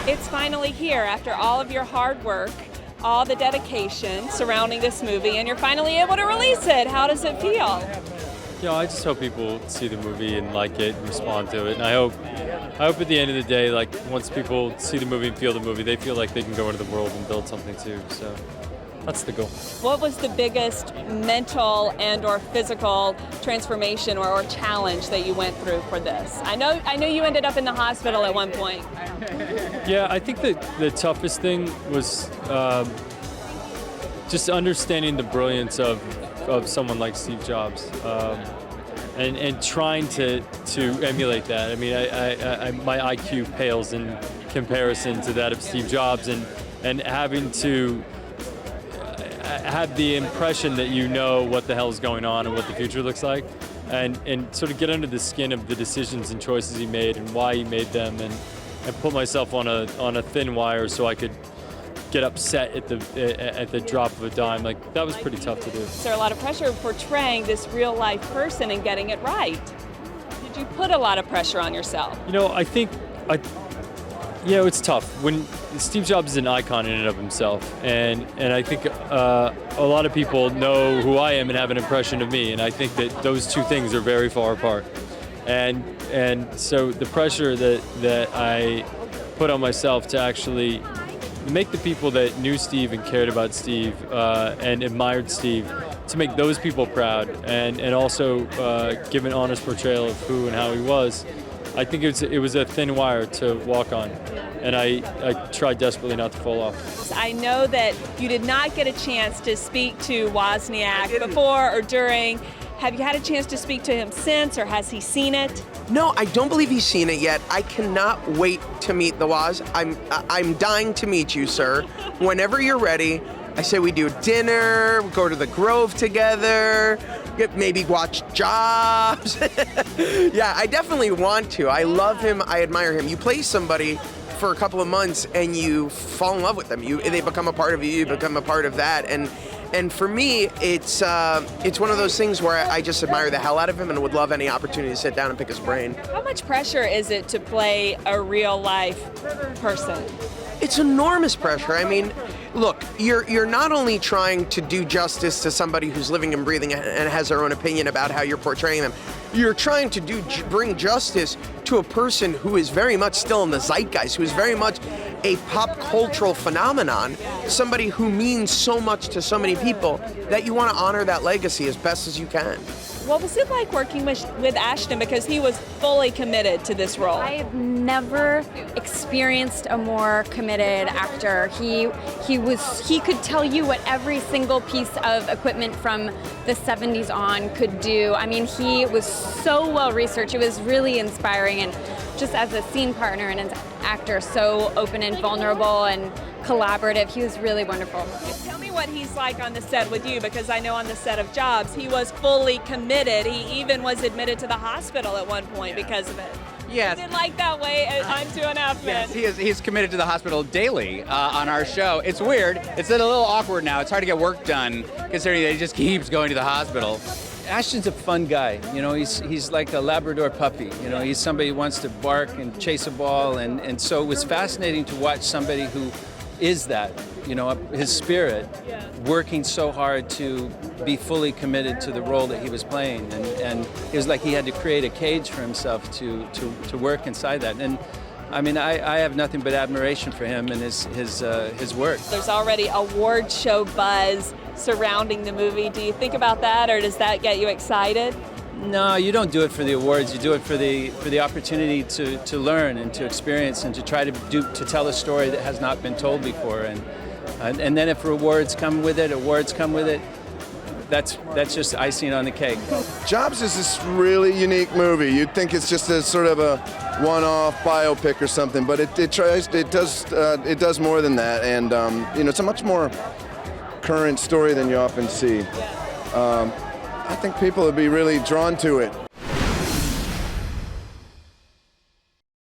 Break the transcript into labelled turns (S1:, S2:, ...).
S1: It's finally here after all of your hard work, all the dedication surrounding this movie, and you're finally able to release it. How does it feel?
S2: I just hope people see the movie and like it and respond to it. And I hope at the end of the day, like once people see the movie and feel the movie, they feel like they can go into the world and build something too. So that's the goal.
S1: What was the biggest mental and or physical transformation or challenge that you went through for this? I know you ended up in the hospital at one point.
S2: Yeah, I think that the toughest thing was just understanding the brilliance of someone like Steve Jobs, and trying to emulate that. I mean, my IQ pales in comparison to that of Steve Jobs, and having to have the impression that you know what the hell is going on and what the future looks like, and sort of get under the skin of the decisions and choices he made and why he made them, and put myself on a thin wire so I could get upset at the drop of a dime. Like, that was pretty tough to do.
S1: Is there a lot of pressure portraying this real life person and getting it right? Did you put a lot of pressure on yourself?
S2: I think it's tough. When Steve Jobs is an icon in and of himself, and I think a lot of people know who I am and have an impression of me, and I think that those two things are very far apart. And so the pressure that I put on myself to actually make the people that knew Steve and cared about Steve and admired Steve, to make those people proud, and also give an honest portrayal of who and how he was. I think it was a thin wire to walk on, and I tried desperately not to fall off.
S1: I know that you did not get a chance to speak to Wozniak before or during. Have you had a chance to speak to him since, or has he seen it?
S3: No, I don't believe he's seen it yet. I cannot wait to meet the Woz. I'm dying to meet you, sir. Whenever you're ready, I say we do dinner, we go to the Grove together, maybe watch Jobs. Yeah, I definitely want to. I love him. I admire him. You play somebody for a couple of months and you fall in love with them. They become a part of you. You become a part of that. And for me, it's one of those things where I just admire the hell out of him and would love any opportunity to sit down and pick his brain.
S1: How much pressure is it to play a real life person?
S3: It's enormous pressure. I mean, look, you're not only trying to do justice to somebody who's living and breathing and has their own opinion about how you're portraying them. You're trying to bring justice to a person who is very much still in the zeitgeist, who is very much a pop cultural phenomenon, somebody who means so much to so many people that you want to honor that legacy as best as you can.
S1: What was it like working with Ashton, because he was fully committed to this role?
S4: I've never experienced a more committed actor. He could tell you what every single piece of equipment from the 70s on could do. I mean, he was so well researched. It was really inspiring, and just as a scene partner and an actor, so open and vulnerable and collaborative. He was really wonderful.
S1: Tell me what he's like on the set with you, because I know on the set of Jobs, he was fully committed. He even was admitted to the hospital at one point because of it.
S5: Yes.
S1: He did like that way on 2.5 Men.
S5: Yes, he's committed to the hospital daily on our show. It's weird. It's a little awkward now. It's hard to get work done considering that he just keeps going to the hospital.
S6: Ashton's a fun guy. He's like a Labrador puppy. He's somebody who wants to bark and chase a ball, and so it was fascinating to watch somebody who is that, his spirit, working so hard to be fully committed to the role that he was playing, and it was like he had to create a cage for himself to work inside that. And I mean, I have nothing but admiration for him and his work.
S1: There's already award show buzz surrounding the movie. Do you think about that, or does that get you excited?
S6: No, you don't do it for the awards. You do it for the opportunity to learn and to experience and to try to tell a story that has not been told before. And then if awards come with it, that's just icing on the cake.
S7: Jobs is this really unique movie. You'd think it's just a sort of a one-off biopic or something, but it does more than that, and it's a much more current story than you often see. I think people would be really drawn to it.